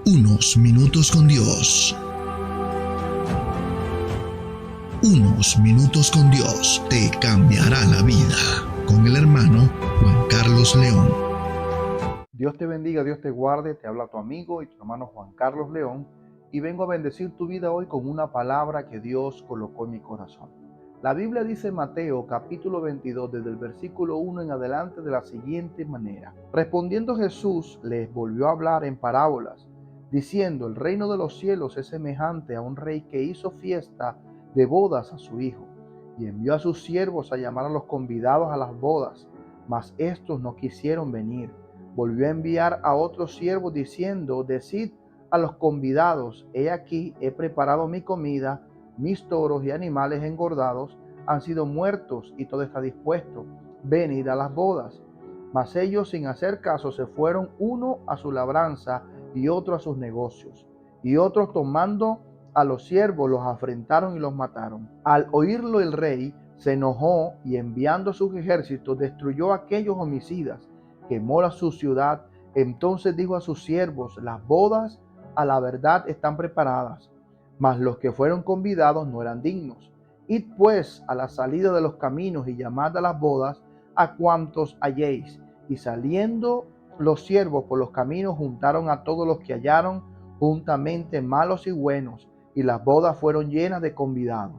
Unos minutos con Dios. Unos minutos con Dios te cambiará la vida. Con el hermano Juan Carlos León. Dios te bendiga, Dios te guarde, te habla tu amigo y tu hermano Juan Carlos León y vengo a bendecir tu vida hoy con una palabra que Dios colocó en mi corazón. La Biblia dice en Mateo capítulo 22 desde el versículo 1 en adelante de la siguiente manera. Respondiendo Jesús les volvió a hablar en parábolas, diciendo: el reino de los cielos es semejante a un rey que hizo fiesta de bodas a su hijo y envió a sus siervos a llamar a los convidados a las bodas, mas estos no quisieron venir. Volvió a enviar a otros siervos diciendo: decid a los convidados, he aquí, he preparado mi comida, mis toros y animales engordados han sido muertos y todo está dispuesto, venid a las bodas. Mas ellos, sin hacer caso, se fueron, uno a su labranza y otro a sus negocios. Y otros, tomando a los siervos, los afrentaron y los mataron. Al oírlo el rey se enojó y enviando sus ejércitos destruyó a aquellos homicidas, quemó su ciudad. Entonces dijo a sus siervos: las bodas a la verdad están preparadas, mas los que fueron convidados no eran dignos. Id pues a la salida de los caminos y llamad a las bodas a cuantos halléis. Y saliendo los siervos por los caminos juntaron a todos los que hallaron juntamente, malos y buenos, y las bodas fueron llenas de convidados.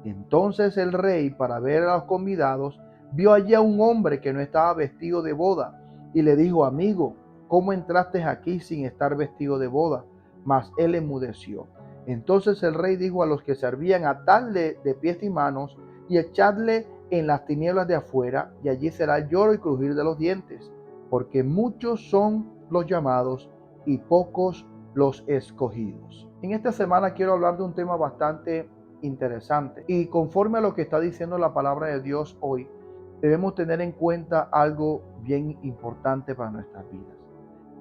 Entonces el rey, para ver a los convidados, vio allí a un hombre que no estaba vestido de boda, y le dijo: amigo, ¿cómo entraste aquí sin estar vestido de boda? Mas él enmudeció. Entonces el rey dijo a los que servían: atadle de pies y manos y echadle en las tinieblas de afuera, y allí será el lloro y crujir de los dientes, porque muchos son los llamados y pocos los escogidos. En esta semana quiero hablar de un tema bastante interesante, y conforme a lo que está diciendo la palabra de Dios hoy, debemos tener en cuenta algo bien importante para nuestras vidas.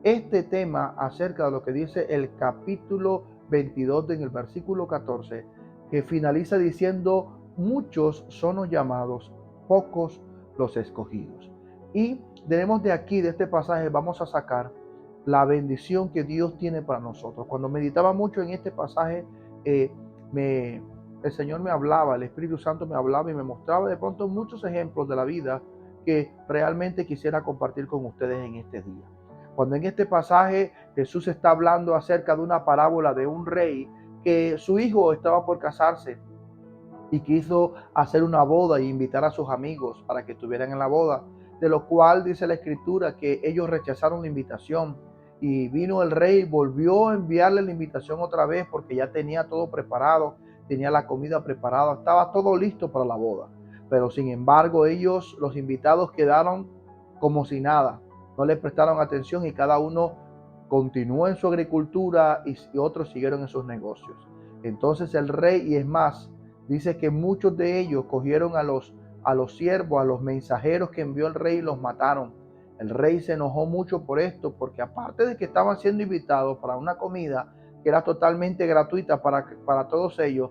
Este tema acerca de lo que dice el capítulo 22 en el versículo 14, que finaliza diciendo: muchos son los llamados, pocos los escogidos. Y tenemos de aquí, de este pasaje, vamos a sacar la bendición que Dios tiene para nosotros. Cuando meditaba mucho en este pasaje, el Señor me hablaba, el Espíritu Santo me hablaba y me mostraba de pronto muchos ejemplos de la vida que realmente quisiera compartir con ustedes en este día. Cuando en este pasaje Jesús está hablando acerca de una parábola de un rey que su hijo estaba por casarse y quiso hacer una boda e invitar a sus amigos para que estuvieran en la boda, de lo cual dice la escritura que ellos rechazaron la invitación, y vino el rey y volvió a enviarle la invitación otra vez porque ya tenía todo preparado, tenía la comida preparada, estaba todo listo para la boda. Pero sin embargo ellos, los invitados, quedaron como si nada, no le prestaron atención y cada uno continuó en su agricultura y otros siguieron en sus negocios. Entonces el rey, y es más, dice que muchos de ellos cogieron a los siervos, a los mensajeros que envió el rey, y los mataron. El rey se enojó mucho por esto, porque aparte de que estaban siendo invitados para una comida que era totalmente gratuita para todos ellos,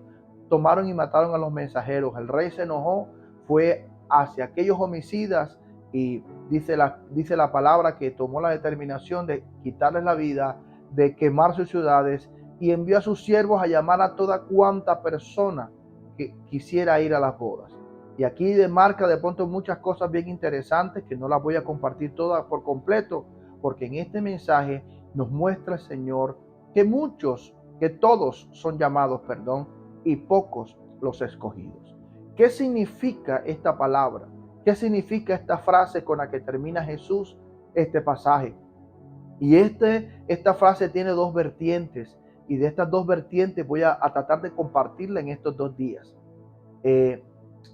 tomaron y mataron a los mensajeros. El rey se enojó, fue hacia aquellos homicidas y dice la palabra que tomó la determinación de quitarles la vida, de quemar sus ciudades, y envió a sus siervos a llamar a toda cuanta persona que quisiera ir a las bodas. Y aquí demarca de pronto muchas cosas bien interesantes que no las voy a compartir todas por completo, porque en este mensaje nos muestra el Señor que todos son llamados, y pocos los escogidos. ¿Qué significa esta palabra? ¿Qué significa esta frase con la que termina Jesús este pasaje? Y esta frase tiene dos vertientes, y de estas dos vertientes voy a tratar de compartirla en estos 2 días.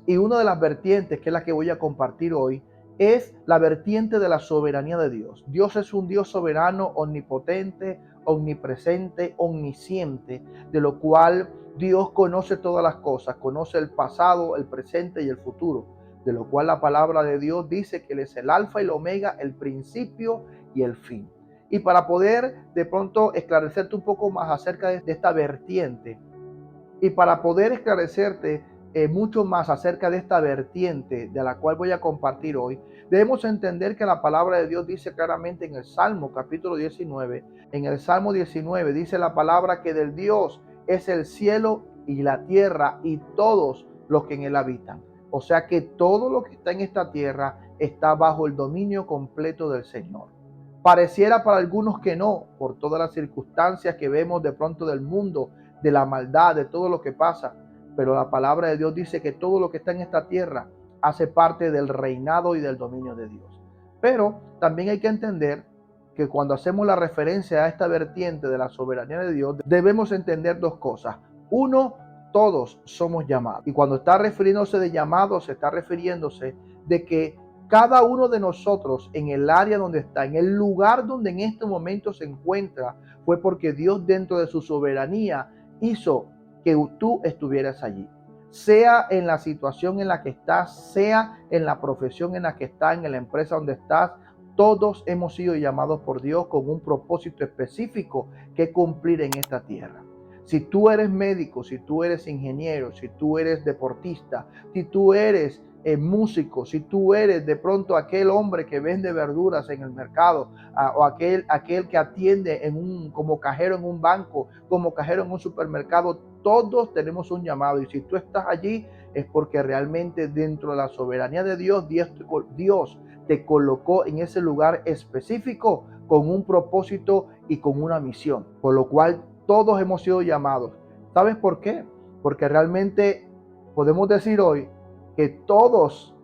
Y una de las vertientes, que es la que voy a compartir hoy, es la vertiente de la soberanía de Dios. Dios es un Dios soberano, omnipotente, omnipresente, omnisciente, de lo cual Dios conoce todas las cosas, conoce el pasado, el presente y el futuro, de lo cual la palabra de Dios dice que Él es el alfa y el omega, el principio y el fin. Y para poder de pronto esclarecerte un poco más acerca de esta vertiente, y para poder esclarecerte mucho más acerca de esta vertiente de la cual voy a compartir hoy, debemos entender que la palabra de Dios dice claramente en el Salmo capítulo 19, en el Salmo 19 dice la palabra que del Dios es el cielo y la tierra y todos los que en él habitan. O sea que todo lo que está en esta tierra está bajo el dominio completo del Señor. Pareciera para algunos que no, por todas las circunstancias que vemos de pronto del mundo, de la maldad, de todo lo que pasa. Pero la palabra de Dios dice que todo lo que está en esta tierra hace parte del reinado y del dominio de Dios. Pero también hay que entender que cuando hacemos la referencia a esta vertiente de la soberanía de Dios, debemos entender dos cosas. Uno, todos somos llamados. Y cuando está refiriéndose de llamados, se está refiriéndose de que cada uno de nosotros en el área donde está, en el lugar donde en este momento se encuentra, fue porque Dios dentro de su soberanía hizo que tú estuvieras allí. Sea en la situación en la que estás, sea en la profesión en la que estás, en la empresa donde estás, todos hemos sido llamados por Dios con un propósito específico que cumplir en esta tierra. Si tú eres médico, si tú eres ingeniero, si tú eres deportista, si tú eres músico, si tú eres de pronto aquel hombre que vende verduras en el mercado, o aquel que atiende como cajero en un banco, como cajero en un supermercado, todos tenemos un llamado. Y si tú estás allí es porque realmente dentro de la soberanía de Dios, Dios te colocó en ese lugar específico con un propósito y con una misión, por lo cual todos hemos sido llamados. ¿Sabes por qué? Porque realmente podemos decir hoy que todos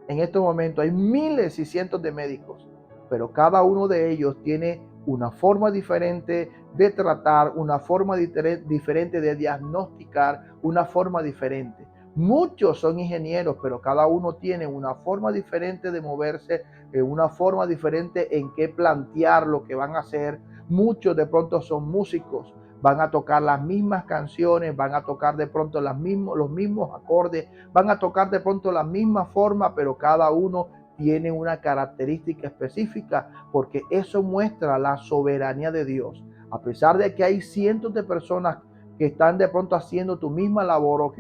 en este momento hay miles y cientos de médicos, pero cada uno de ellos tiene una forma diferente de tratar, una forma diferente de diagnosticar, una forma diferente. Muchos son ingenieros, pero cada uno tiene una forma diferente de moverse, una forma diferente en qué plantear lo que van a hacer. Muchos de pronto son músicos, van a tocar las mismas canciones, van a tocar de pronto los mismos acordes, van a tocar de pronto la misma forma, pero cada uno tiene una característica específica, porque eso muestra la soberanía de Dios. A pesar de que hay cientos de personas que están de pronto haciendo tu misma labor,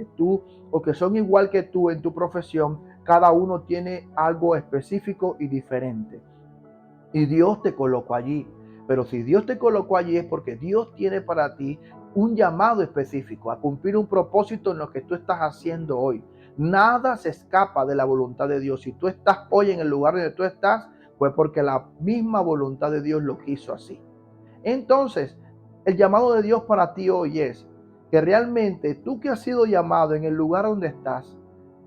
o que son igual que tú en tu profesión, cada uno tiene algo específico y diferente. Y Dios te colocó allí. Pero si Dios te colocó allí es porque Dios tiene para ti un llamado específico, a cumplir un propósito en lo que tú estás haciendo hoy. Nada se escapa de la voluntad de Dios. Si tú estás hoy en el lugar donde tú estás, fue porque la misma voluntad de Dios lo quiso así. Entonces, el llamado de Dios para ti hoy es que realmente tú que has sido llamado en el lugar donde estás,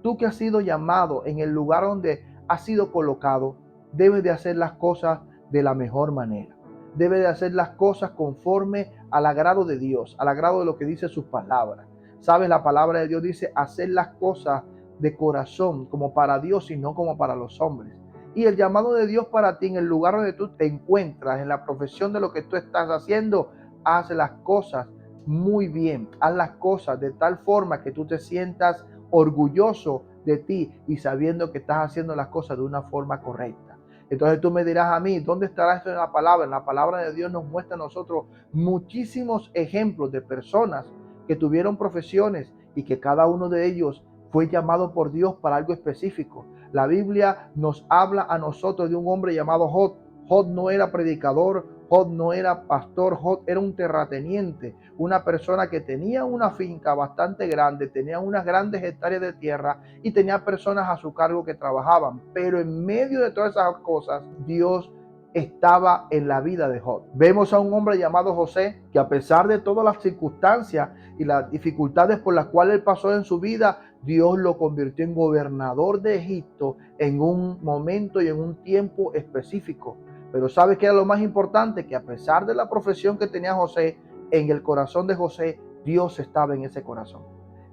tú que has sido llamado en el lugar donde has sido colocado, debes de hacer las cosas de la mejor manera. Debes de hacer las cosas conforme al agrado de Dios, al agrado de lo que dice sus palabras. ¿Sabes? La palabra de Dios dice hacer las cosas de corazón, como para Dios y no como para los hombres. Y el llamado de Dios para ti en el lugar donde tú te encuentras, en la profesión de lo que tú estás haciendo, haz las cosas muy bien. Haz las cosas de tal forma que tú te sientas orgulloso de ti y sabiendo que estás haciendo las cosas de una forma correcta. Entonces tú me dirás a mí, ¿dónde estará esto en la palabra? En la palabra de Dios nos muestra a nosotros muchísimos ejemplos de personas que tuvieron profesiones y que cada uno de ellos fue llamado por Dios para algo específico. La Biblia nos habla a nosotros de un hombre llamado Job. Job no era predicador, Job no era pastor, Job era un terrateniente, una persona que tenía una finca bastante grande, tenía unas grandes hectáreas de tierra y tenía personas a su cargo que trabajaban. Pero en medio de todas esas cosas, Dios estaba en la vida de Job. Vemos a un hombre llamado José, que a pesar de todas las circunstancias y las dificultades por las cuales él pasó en su vida, Dios lo convirtió en gobernador de Egipto en un momento y en un tiempo específico. Pero ¿sabes qué era lo más importante? Que a pesar de la profesión que tenía José, en el corazón de José, Dios estaba en ese corazón.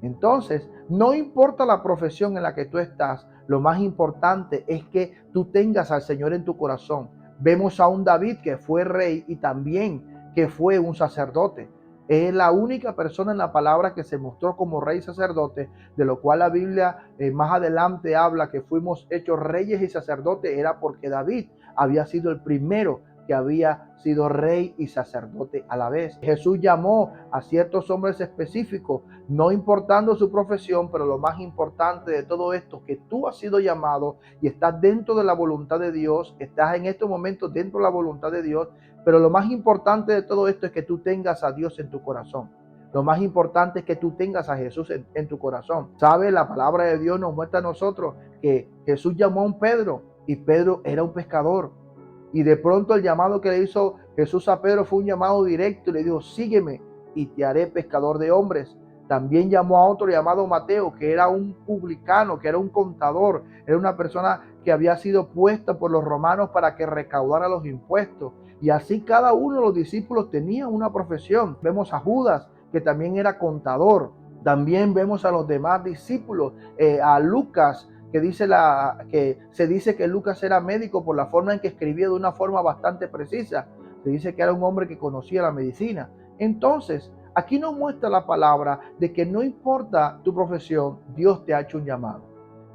Entonces, no importa la profesión en la que tú estás, lo más importante es que tú tengas al Señor en tu corazón. Vemos a un David que fue rey y también que fue un sacerdote. Es la única persona en la palabra que se mostró como rey y sacerdote, de lo cual la Biblia más adelante habla que fuimos hechos reyes y sacerdotes, era porque David había sido el primero que había sido rey y sacerdote a la vez. Jesús llamó a ciertos hombres específicos, no importando su profesión, pero lo más importante de todo esto, que tú has sido llamado y estás dentro de la voluntad de Dios, estás en estos momentos dentro de la voluntad de Dios, pero lo más importante de todo esto es que tú tengas a Dios en tu corazón. Lo más importante es que tú tengas a Jesús en tu corazón. ¿Sabe? La palabra de Dios nos muestra a nosotros que Jesús llamó a un Pedro y Pedro era un pescador. Y de pronto el llamado que le hizo Jesús a Pedro fue un llamado directo y le dijo, sígueme y te haré pescador de hombres. También llamó a otro llamado Mateo, que era un publicano, que era un contador, era una persona que había sido puesta por los romanos para que recaudara los impuestos. Y así cada uno de los discípulos tenía una profesión. Vemos a Judas, que también era contador. También vemos a los demás discípulos, a Lucas, que se dice que Lucas era médico por la forma en que escribía de una forma bastante precisa. Se dice que era un hombre que conocía la medicina. Entonces, aquí nos muestra la palabra de que no importa tu profesión, Dios te ha hecho un llamado.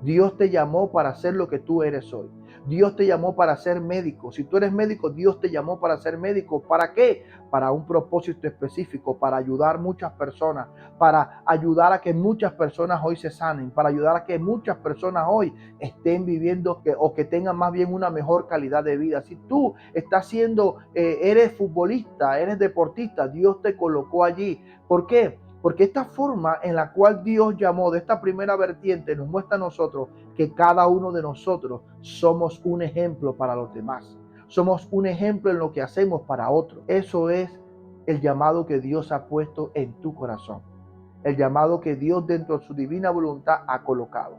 Dios te llamó para ser lo que tú eres hoy. Dios te llamó para ser médico. Si tú eres médico, Dios te llamó para ser médico. ¿Para qué? Para un propósito específico, para ayudar a muchas personas, para ayudar a que muchas personas hoy se sanen, para ayudar a que muchas personas hoy estén viviendo o que tengan más bien una mejor calidad de vida. Si tú estás eres futbolista, eres deportista, Dios te colocó allí. ¿Por qué? Porque esta forma en la cual Dios llamó de esta primera vertiente nos muestra a nosotros que cada uno de nosotros somos un ejemplo para los demás. Somos un ejemplo en lo que hacemos para otros. Eso es el llamado que Dios ha puesto en tu corazón. El llamado que Dios dentro de su divina voluntad ha colocado.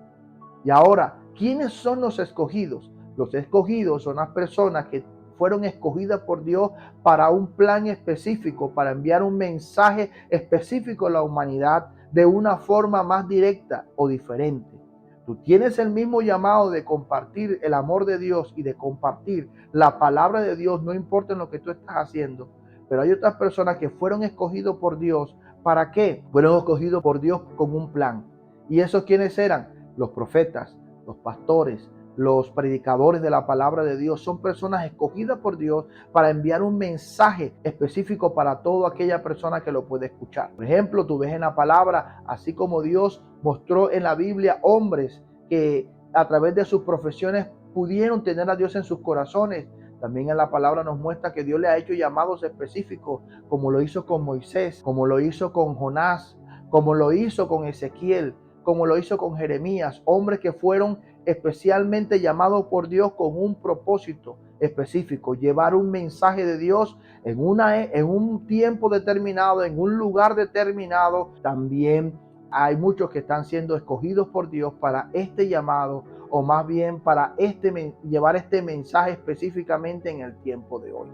Y ahora, ¿quiénes son los escogidos? Los escogidos son las personas que fueron escogidas por Dios para un plan específico, para enviar un mensaje específico a la humanidad de una forma más directa o diferente. Tú tienes el mismo llamado de compartir el amor de Dios y de compartir la palabra de Dios, no importa en lo que tú estás haciendo. Pero hay otras personas que fueron escogidos por Dios. ¿Para qué? Fueron escogidos por Dios con un plan. ¿Y esos quiénes eran? Los profetas, los pastores, los predicadores de la palabra de Dios. Son personas escogidas por Dios para enviar un mensaje específico para toda aquella persona que lo puede escuchar. Por ejemplo, tú ves en la palabra, así como Dios mostró en la Biblia hombres que a través de sus profesiones pudieron tener a Dios en sus corazones. También en la palabra nos muestra que Dios le ha hecho llamados específicos, como lo hizo con Moisés, como lo hizo con Jonás, como lo hizo con Ezequiel, como lo hizo con Jeremías, hombres que fueron especialmente llamados por Dios con un propósito específico, llevar un mensaje de Dios en un tiempo determinado, en un lugar determinado. También hay muchos que están siendo escogidos por Dios para este llamado, o más bien para llevar este mensaje específicamente en el tiempo de hoy.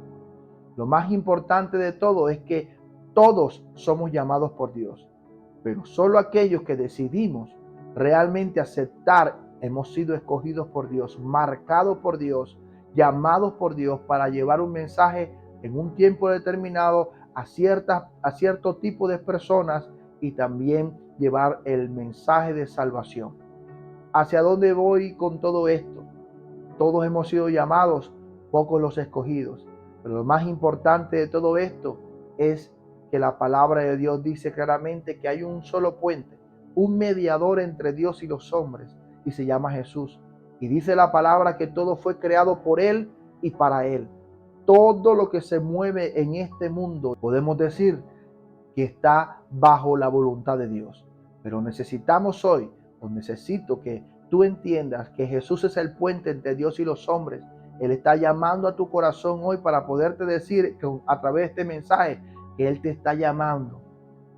Lo más importante de todo es que todos somos llamados por Dios, pero solo aquellos que decidimos realmente aceptar, hemos sido escogidos por Dios, marcados por Dios, llamados por Dios para llevar un mensaje en un tiempo determinado a cierto tipo de personas y también llevar el mensaje de salvación. ¿Hacia dónde voy con todo esto? Todos hemos sido llamados, pocos los escogidos. Pero lo más importante de todo esto es que la palabra de Dios dice claramente que hay un solo puente, un mediador entre Dios y los hombres, y se llama Jesús. Y dice la palabra que todo fue creado por Él y para Él. Todo lo que se mueve en este mundo, podemos decir que está bajo la voluntad de Dios. Pero necesito que tú entiendas que Jesús es el puente entre Dios y los hombres. Él está llamando a tu corazón hoy para poderte decir que a través de este mensaje que Él te está llamando,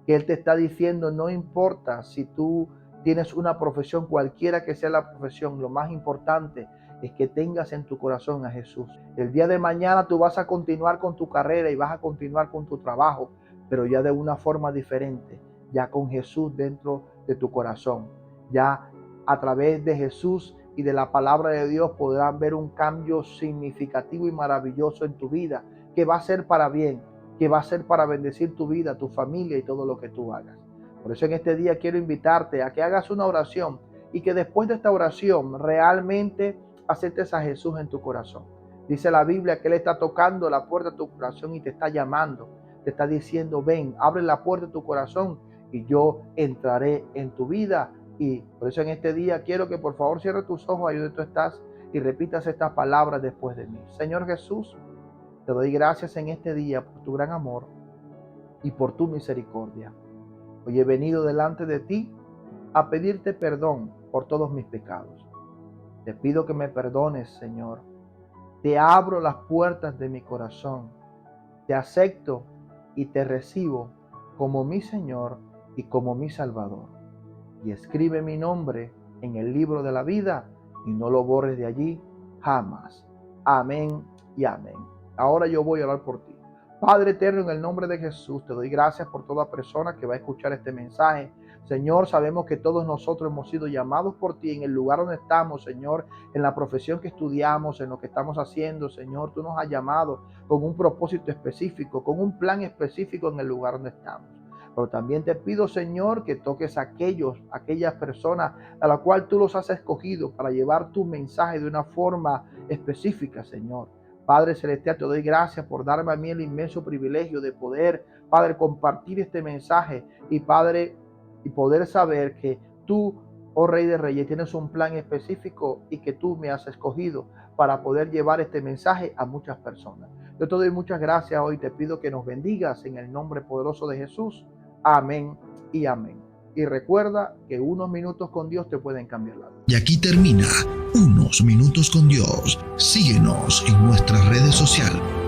que Él te está diciendo, no importa si tú tienes una profesión, cualquiera que sea la profesión, lo más importante es que tengas en tu corazón a Jesús. El día de mañana tú vas a continuar con tu carrera y vas a continuar con tu trabajo, pero ya de una forma diferente, ya con Jesús dentro de tu corazón. Ya a través de Jesús y de la palabra de Dios podrás ver un cambio significativo y maravilloso en tu vida, que va a ser para bien, que va a ser para bendecir tu vida, tu familia y todo lo que tú hagas. Por eso en este día quiero invitarte a que hagas una oración y que después de esta oración realmente aceptes a Jesús en tu corazón. Dice la Biblia que Él está tocando la puerta de tu corazón y te está llamando. Te está diciendo, ven, abre la puerta de tu corazón y yo entraré en tu vida. Y por eso en este día quiero que por favor cierres tus ojos ahí donde tú estás y repitas estas palabras después de mí. Señor Jesús, te doy gracias en este día por tu gran amor y por tu misericordia. Hoy he venido delante de ti a pedirte perdón por todos mis pecados. Te pido que me perdones, Señor. Te abro las puertas de mi corazón. Te acepto y te recibo como mi Señor y como mi Salvador. Y escribe mi nombre en el libro de la vida y no lo borres de allí jamás. Amén y amén. Ahora yo voy a orar por ti. Padre eterno, en el nombre de Jesús, te doy gracias por toda persona que va a escuchar este mensaje. Señor, sabemos que todos nosotros hemos sido llamados por ti en el lugar donde estamos, Señor, en la profesión que estudiamos, en lo que estamos haciendo, Señor. Tú nos has llamado con un propósito específico, con un plan específico en el lugar donde estamos. Pero también te pido, Señor, que toques a aquellas personas a las cuales tú los has escogido para llevar tu mensaje de una forma específica, Señor. Padre Celestial, te doy gracias por darme a mí el inmenso privilegio de poder, Padre, compartir este mensaje y, Padre, y poder saber que tú, oh Rey de Reyes, tienes un plan específico y que tú me has escogido para poder llevar este mensaje a muchas personas. Yo te doy muchas gracias hoy, te pido que nos bendigas en el nombre poderoso de Jesús. Amén y amén. Y recuerda que unos minutos con Dios te pueden cambiar la vida. Y aquí termina Unos Minutos con Dios. Síguenos en nuestras redes sociales.